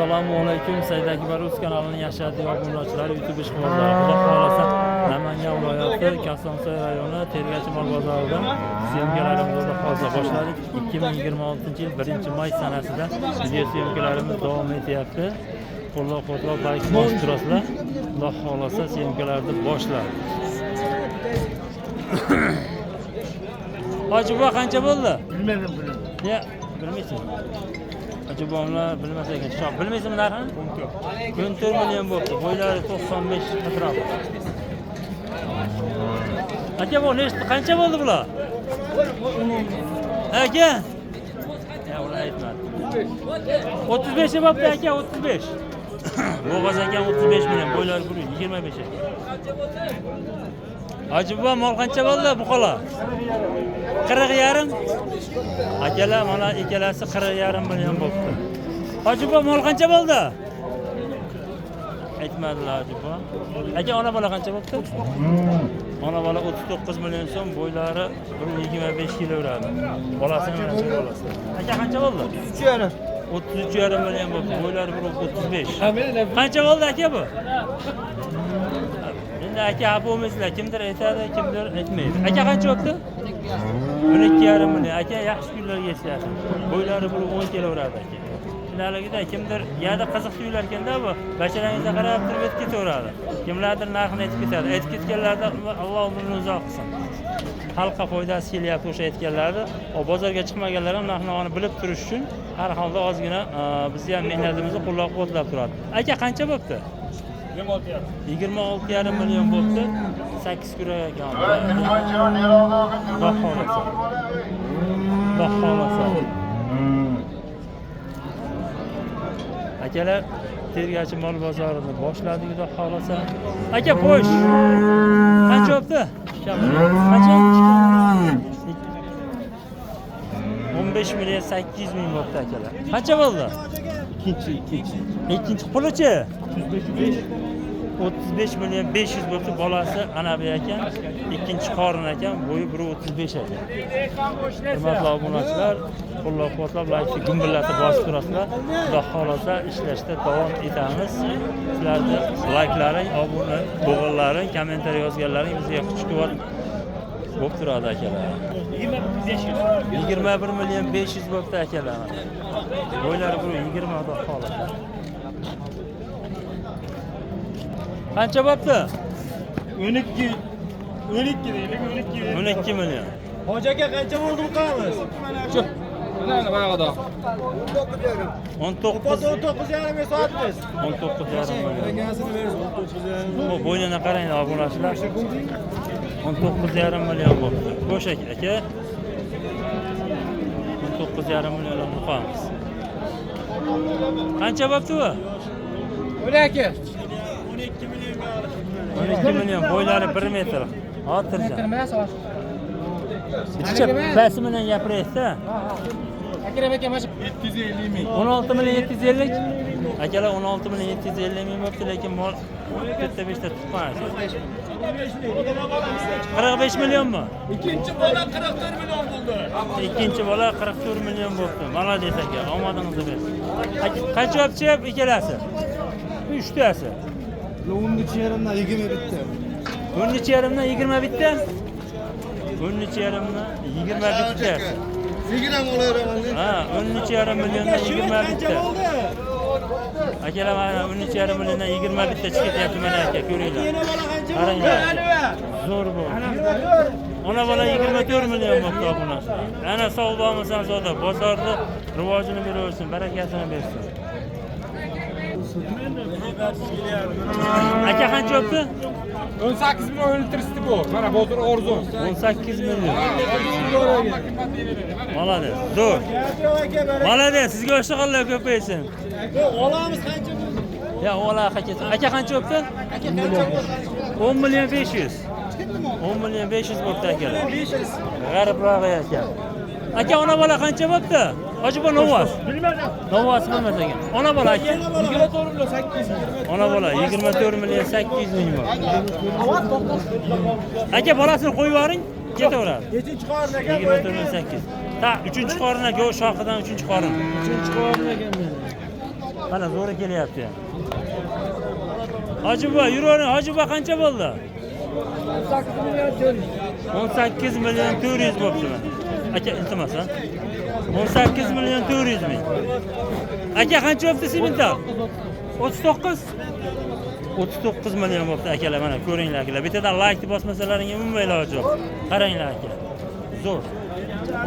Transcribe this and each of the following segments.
Assalomu alaykum. Said Akbar Rus kanalining yashadigan obunachilari YouTube ishqibozlari. Xudo xolasa Namangan viloyati Kosonsoy rayoni Tergachi mol bozorida syomkalarimizni hozir boshladik. 2026-yil 1-may sanasida video syomkalarimiz davom etyapti. Qo'llab-quvvatlab like bosib turasizlar. Xudo xolasa syomkalarni boshladik. Hoji bu qancha bo'ldi? Bilmadim buni. Ya, bilmaysiz. Acabamlar bilmasa ekan. Shoq bilmaysizmi narxini? 14 million bo'ldi. Bo'ylari 95 atrofi. Aka bu nechta qancha bo'ldi bular? Aka. Ya ular aytmadi. 35 bo'pti aka, 35. Bo'g'az ekan 35 million, bo'ylari 25 ekan. Acaba mol qancha bo'ldi bu qola? 40,5. Akalar mana ikkalasi 40,5 million bo'ldi. Acaba mol qancha bo'ldi? Aytmadilar acaba. Aka ona bola qancha bo'ldi? Ona bola 39 million so'm, bo'ylari 125 kilogram. Bolasini mana shu bolasi. Aka qancha bo'ldi? 3,5. 33,5 million bo'ldi. Bo'ylari 135. Qancha bo'ldi aka bu? Endi aka bo'lmaysizlar, kimdir aytadi, kimdir aytmaydi. Aka qancha bo'ldi? 12,5 million. Aka yaxshi kunlarga yetishadi. Bo'ylari 10 kilogram aka. Finaligida kimdir yana qiziq tuyular ekanda bu. Basharangizga qarab turib etib ketaveradi. Kimlardir narxini aytib ketadi. Aytib ketganlarda Alloh umrini uzoq qilsin. Xalqqa foydasi kelyapti o'sha aytganlarni. Bozorga chiqmaganlar ham narxni bilib turish uchun har holda ozgina bizni ham mehnatimizni qo'llab-quvvatlab turadi. Aka qancha bo'pti? 26,5 million bo'pti. 8 kurak ekan. Baholasa. Akalar Tergachi mol bozorini boshladik, xudo xolasa. Aka qo'sh. Qancha bo'pti? Qancha? 15 million 800 ming bo'pti akalar. Qancha bo'ldi? Ikkinchi qulichi 35 million 500 bo'ldi. Bolasi Anabi ekan, ikkinchi qorin ekan, bo'yi 135 ekan. Hurmatli obunachilar, qo'llab-quvvatlab like gumbillatib bosib turasizlar. Xudo xolasa ishlashda davom etamiz. Sizlarni layklaring, obuna bo'g'inlaring, kommentariy yozganlaring bizga kuch-quvvat bo'lib turadi akalar. 21 million 500 bo'ldi akalar. Bo'ylari 20 xudo xolasa. Qancha bo'pti? 12 deylik, 12 million. Hoji aka qancha bo'ldi bu qamiz? Cho'p. Mana bayog'ida. 19,5 ga sotamiz. 19,5 million. Rangasini berasiz 19,5. Bu bo'ynini qaranglar obunachilar. 19,5 million bo'pti. Xo'sh aka. 19,5 million muqamiz. Qancha bo'pti bu? 12. 12 million, bo'ylari 1 metr. Xotirjam. Emas, osh. Ichcha pasi bilan gapiraysiz-da. Akram aka mana 750 ming. 16 million 750. Akalar 16 million 750 ming bo'pti, lekin mol bitta 5 ta tutmaydi. 45 millionmi? Ikkinchi bola 44 million bo'ldi. Ikkinchi bola 44 million bo'pti. Malades aka, omadingizni bersin. Qancha bo'pti ikkalasi? 3 tasi. 10,5dan 20 bitta. 10,5dan 20 bitta. 10,5dan 20 bitta. Sigiram olaveraman. Ha, 10,5 milliondan 20 bitta. Akalar mana 10,5 milliondan 20 bitta chiqyapti mana aka, ko'ringlar. Qaranglar. Zo'r bu. Ona bola 24 million bo'pti obunachilar. Ana savdomisan savdo, bozorda rivojini beraversin, barakasini bersin. Aka qancha bo'pti? 18 million o'ltirishdi bu. Mana bozor arzon. 18 million. Malades. Zo'r. Malades, sizga o'shqonlar ko'paysin. Olamiz qancha bo'ldi? Ya ola aka qancha bo'pti? Aka qancha bo'ldi? 10 million 500. 10 million 500 bo'pti akalar. 500. G'aribroq ekan. Aka ona bola qancha bo'pti? Hoji bu novas. Bilmadim. Novas bilmas ekan. Ona bola aka. 24 million 800. Ona bola 24 million 800 ming bor. Aka bolasini qo'yib yuboring, ketaveradi. Nechinchi qorin aka? 24 million 800. Ta 3-chi qorin aka, shoxidan 3-chi qorin. 3-chi qorin ekan meni. Mana zo'ri kelyapti. Hojiboy, yuroni, Hojiboy qancha bo'ldi? 18 million 400 bo'pti mana. Aka, iltimos ha. 18 million 400 ming. Aka, qancha bo'pti semental? 39. 39 million bo'pti akalar, mana ko'ringlar akalar. Bittadan like bosmasalaringiz umuman iloji yo'q. Qaranglar aka. Zo'r.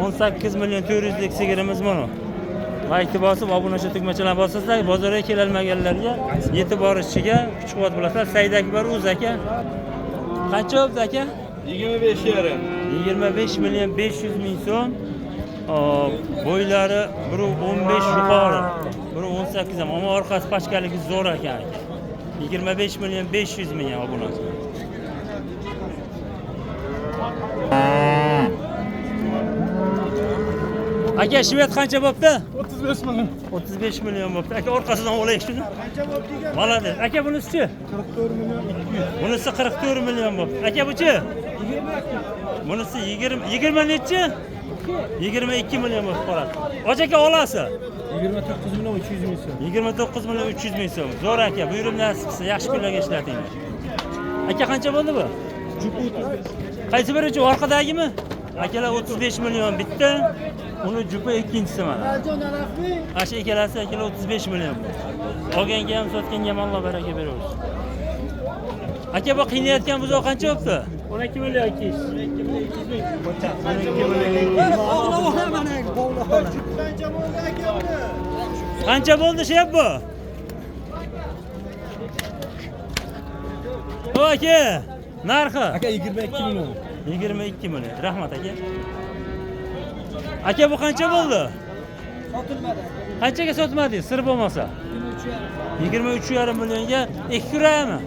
18 million 400 lik sigirimiz mana. Like bosib, obunachi tugmachalarni bosasizlar, bozorga kelolmaganlarga yetib borishiga kuch-quvvat bo'lasizlar. Said Akbar Uz aka. Qancha bo'pti aka? 25,5. 25 million 500 ming so'm. Bo'ylari biri 15 yuqori, biri 18 ham, ammo orqasi pachkaligi zo'r ekan aka. 25 million 500 ming obunachi. Aka, shvet qancha bo'pti? 35 million. 35 million bo'pti. Aka, orqasidan olaylik shuni. Qancha bo'pti ekan? Malades. Aka, bunisi-chi? 44 million 200. Bunisi 44 million bo'pti. Aka, bu-chi? 22. Bunisi 20 nechi? 22 million bo'lib qoladi. Och aka, olasi? 29 million 300 ming so'm. 29 million 300 ming so'm. Zo'r aka, buyurim nasib qilsa, yaxshi kunlarga ishlatinglar. Aka, qancha bo'ldi bu? Jupi 35. Qaysi biri-chi, orqadagimi? Akalar 35 million bitta, uni jupi ikkinchisi mana. Asha ikkalasi akalar 35 million. Olganga ham, sotganga ham Alloh baraka bersin. Aka, bu qiynayotgan buzoq qancha bo'pti? 12 million 200. 12 million 200 ming. Qancha bo'ldi shep bu? Bu aka, narxi? Aka 22 million. 22 million. Rahmat aka. Aka, bu qancha bo'ldi? Sotilmadi. Qanchaga sotmadingiz, sir bo'lmasa? 23,5 millionga 2 kurami?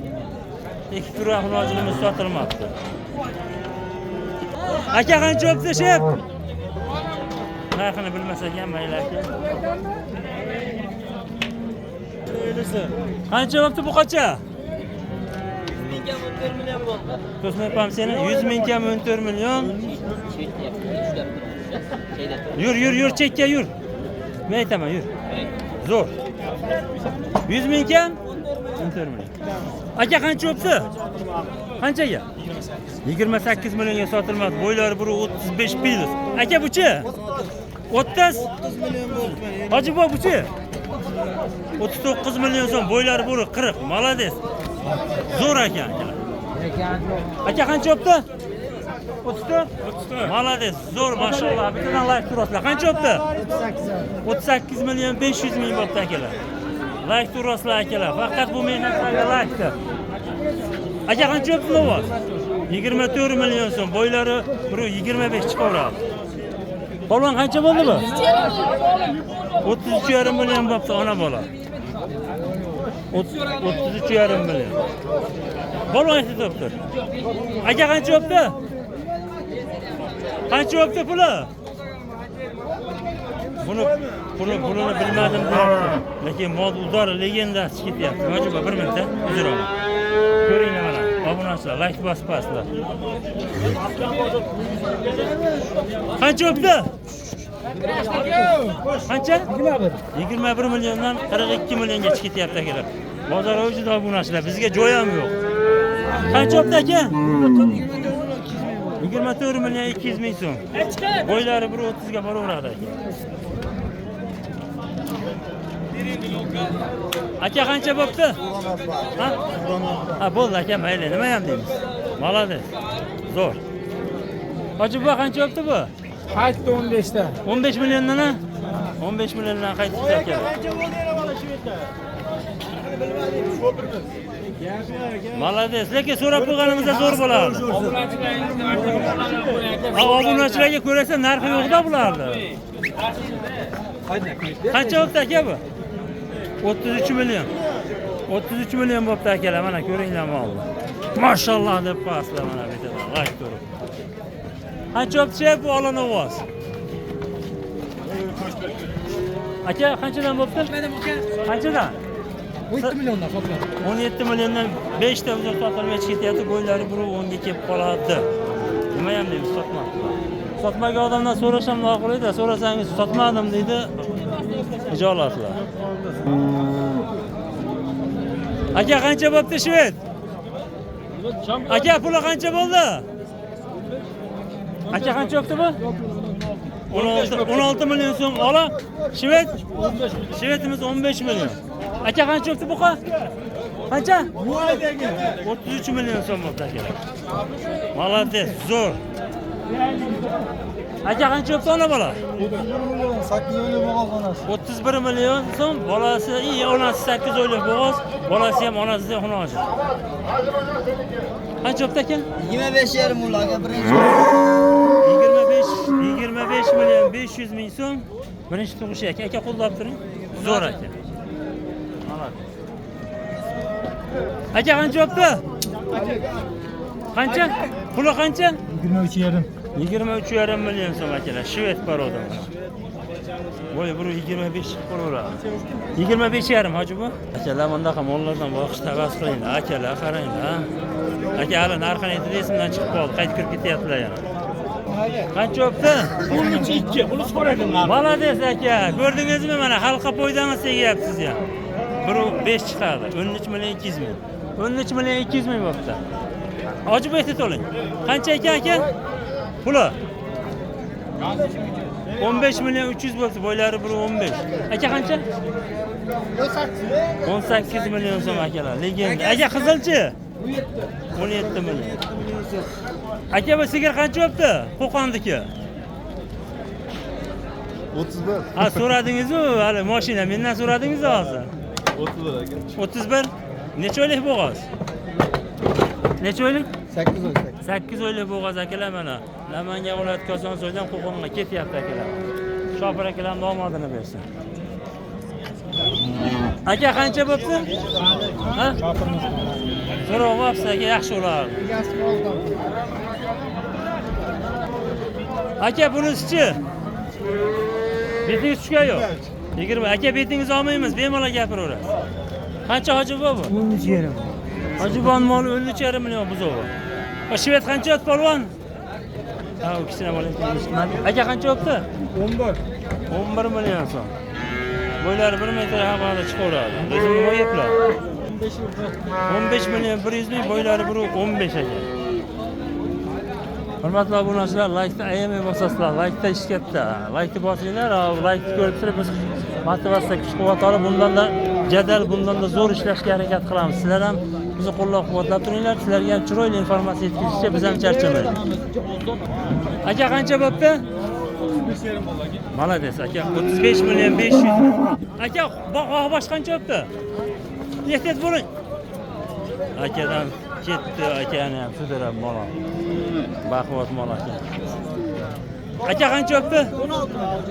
2 kura xunojimiz sotilmoqda. Aka, qancha bo'pti shep? Narxini bilmasak ham mayli aka. Qancha bo'pti bu qacha? 100 mingga 14 million bo'ldi. To'smayapam seni. 100 mingga 14 million. Yur, chekka yur. Men aytaman, yur. Zo'r. 100 mingga 14 million. Aka, qancha bo'pti? Qanchaga? 28 millionga sotilmoqda. Bo'ylari biri 35 pilis. Aka, buchi? 30 million bo'ldi. Hojiboy, buchi? 39 million so'm, bo'ylari biri 40. Malades. Zo'r ekan. Aka, qancha bo'pti? 34. Malades, zo'r, mashallah. Bittadan like turasizlar. Qancha bo'pti? 38 million 500 ming bo'pti akalar. Like turasizlar akalar. Faqat bu mehnatlarga like'dir. Aka, qancha bo'pti lovoz? 24 million so'm, bo'ylari 25 chiqaveradi. Polvon, qancha bo'ldi bu? 33,5 million bo'pti ona bola. 33,5 million. Polvon aytibdi. Aka, qancha bo'pti? Qancha bo'pti puli? Pulini bilmadim deyapti. Lekin mod udor legendasi ketyapti. Hojiboy, 1 minutda uzraman. Ko'ringlar mana, obunachilar, like bosibsizlar. Qancha bo'pti? Qancha? 21 milliondan 42 milliongacha ketyapti akalar. Bozor o'zida obunachilar, bizga joy ham yo'q. Qancha bo'pti aka? 24 million 200 ming so'm. Bo'ylari 130 ga boraveradi aka. Aka, qancha bo'pti? Ha, bo'ldi aka, mayli, nima ham deymiz. Malades. Zo'r. Hojiboy, qancha bo'pti bu? Qaytdi 15 ta. 15 milliondan a? 15 milliondan qaytdi aka. Malades, lekin so'rab qo'yganimizda zo'r bo'ladi. Obunachilarga ko'rasa narxi yo'q-da bularni. Qancha bo'pti aka bu? 33 million. 33 million bo'pti akalar, mana ko'ringlar molni. Mashallah deb qo'yasizlar mana bu yerda. Like turib. Qancha bo'pti bu olon ovoz? Aka, qanchadan bo'pti? Qanchadan? 17 milliondan sotiladi. 17 milliondan 5 ta uzoq sotilmay ketyapti. Bo'ylari 1.10 ga kelib qoladi. Nima ham deymiz, sotmoqda. Sotmagan odamdan so'rasham noqulay-da, so'rasangiz sotmadim deydi. Ijolatlar. Aka qancha bo'pti shved? Aka puli qancha bo'ldi? Aka qancha bo'pti bu? 16 million so'm ola. Shved? Shvedimiz 15 million. Aka qancha bo'pti buqa? Qancha? 33 million so'm bo'pti akalar. Молодец, zo'r. Aka qancha bo'pti ona bola? 31 million so'm, bolasi, onasi 8 oylik bo'g'oz, bolasi ham onasidan xunoji. Qancha bo'pti aka? 25,5 mulla aka birinchi. 25 million 500 ming so'm birinchi tug'ish aka. Aka qo'llab turing. Zo'r aka. Aka qancha bo'pti? Qancha? Puli qancha? 23,5. 23,5 million so'm akalar. Shved paroda. Voy, buni 25 chiqib qolaveradi. 25,5 hoji bu. Akalar bundaqa mollardan boqish tavas qilinglar. Akalar qaranglar. Aka hali narxini aytdingizdan chiqib qoldi. Qaytib kirib ketyaptilar yana. Qancha bo'pti? 12. Buni so'radim. Молодец aka. Ko'rdingizmi mana halqa poydamiz tegyapsiz ham. 5 chiqadi. 13 million 200 ming. 13 million 200 ming bo'pti. Hoji bo'yta to'ling. Qancha ekan aka? Puli 15 million 300 bo'pti. Bo'ylari 15. Aka qancha? 18 million so'm akalar. Legenda. Aka qizilchi? 17 million. Aka bu sigir qancha bo'pti? Qo'qondiki. 31. Ha, so'radingiz-ku, hali mashina mendan so'radingiz hozir. 31 aka. 31. Necha oylik bo'g'oz? Necha oylik? 8 oylik. 8 oylik bo'g'oz akalar mana. Namangan viloyati Kosonsoydan Qo'qonga ketyapti akalar. Shopir akalar nomodini bersin. Aka qancha bo'pti? Ha? So'rab olsa aka yaxshi bo'lardi. Aka bunisi-chi? Betingiz tushgan yo'q? 20. Aka betingiz olmaymiz, bemalol gapiraverasiz. Qancha hoji bu? 13,5. Hojibon moli 13,5 million buzovi. Va shved qancha o'tdi polvon? Ha, u kishini boling. Aka qancha o'tdi? 11. 11 million so'm. Bo'ylari 1 metr havoda chiqaveradi. O'zim nima yaplar? 15 million 100 ming, bo'ylari 15 aka. Hurmatli obunachilar, like-ni ayamay bosasizlar. Like-da ish katta. Like-ni bosinglar, like-ni ko'rib turib biz motivatsiya kuch-quvvat olib, bundan da jadal, bundan da zo'r ishlashga harakat qilamiz. Sizlar ham bizni qo'llab-quvvatlab turinglar. Sizlarga ham chiroyli informatsiya yetkazishga biz ham charchamaylik. Aka qancha bo'pti? Молодец, aka 35 million 500. Aka bosh qancha bo'pti? Ehtiyot bo'ling. Akadan ketdi, akani ham sudrab mola. Baquvvat mola aka. Aka qancha bo'pti?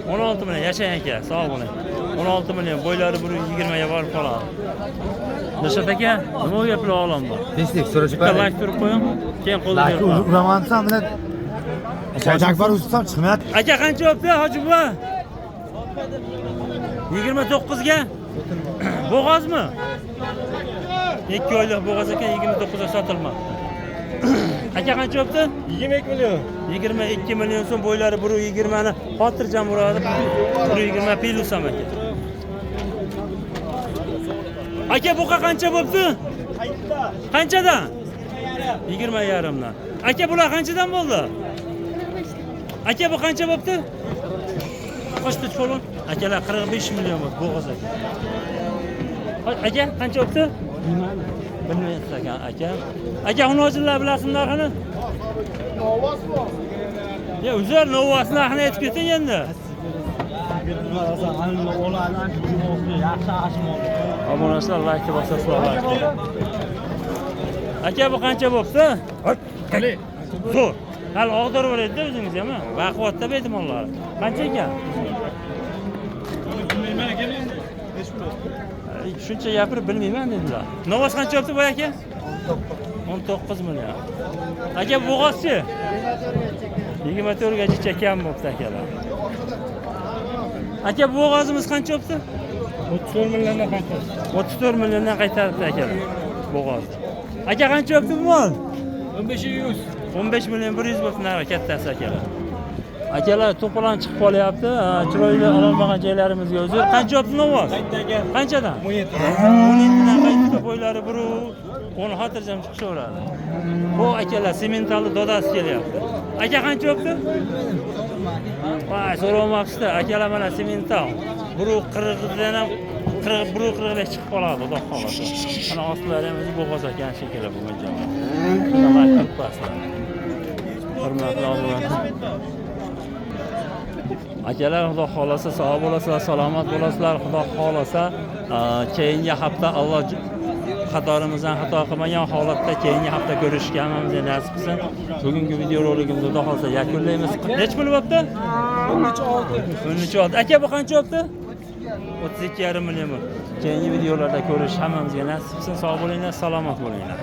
16 million. Yashang aka, sog' bo'ling. 16 million, bo'ylari 120 ga borib qoladi. Dilshod aka, nima gaplar olamda? Tinchlik so'rashib Bitta like turib qo'ying. Keyin qo'lga berib. Uramansan bilan Jakbar utsam chiqmayapti. Aka qancha bo'pti, hoji buva? 29 ga? Bo'g'ozmi? 2 oylik bo'g'oz ekan 29 ga sotilmoqda. Aka qancha bo'pti? 22 million. 22 million so'm, bo'ylari 120 ni xotirjam uradi. 120 plus ham aka. Aka buqa qancha bo'pti? Qanchadan? 20,5 dan. Aka bular qanchadan bo'ldi? Aka bu qancha bo'pti? Qo'shdi cho'lon. Akalar 45 million bo'pti bo'g'oz aka. Aka qancha bo'pti? Bilmaysiz aka. Aka xunojinlar bilasizmi narxini? Ya uzr, novas narxini aytib keting endi. Obunachilar like bosasizlar. Aka bu qancha bo'pti? Zo'r. Hali og'dirib o'zingiz ham. Baquvvatda berdim onlar. Qancha ekan? Shuncha gapirib bilmayman dedilar. Novas qancha bo'pti bu aka? 19 million. Aka bo'g'ozchi? 24 gacha kam bo'pti akalar. Aka bo'g'ozimiz qancha bo'pti? 34 milliondan qaytadi. 34 milliondan qaytaribdi akalar. Bo'g'oz. Aka qancha bo'pti bu mol? 15,100. 15 million 100 bo'pti nari kattasi akalar. Akalar to'polon chiqib qolyapti. Chiroyli ololmagan joylarimizga uzr. Qancha bo'pti novvoz? Qanchadan? 17. 17 dan qaytdi. bo'lsa bo'ylari bir onu xotirjam chiqishaveradi. Bu akalar sementalni dodasi kelyapti. Aka qancha bo'libdi? Voy, so'ramoqchida. Akalar mana semental. Bir 40dan ham 40 chiqib qoladi, xudo xolasa. Mana ostlari ham bo'g'oz ekan shekilli bu mo'ljal. Nima qilibsan? Hurmatli obunalar. Akalar, xudo xolasa sog' bo'lasizlar, salomat bo'lasizlar. Xudo xolasa keyingi hafta Alloh xatorimizdan xato qilmagan holatda keyingi hafta ko'rishishga hammamizga nasib qilsin. Bugungi video roligimizni xudo xolasa yakunlaymiz. Nech pul bo'pti? 13.6. Aka bu qancha bo'pti? 32,5 million. Keyingi videolarda ko'rish hammamizga nasib qilsin. Sog' bo'linglar, salomat bo'linglar.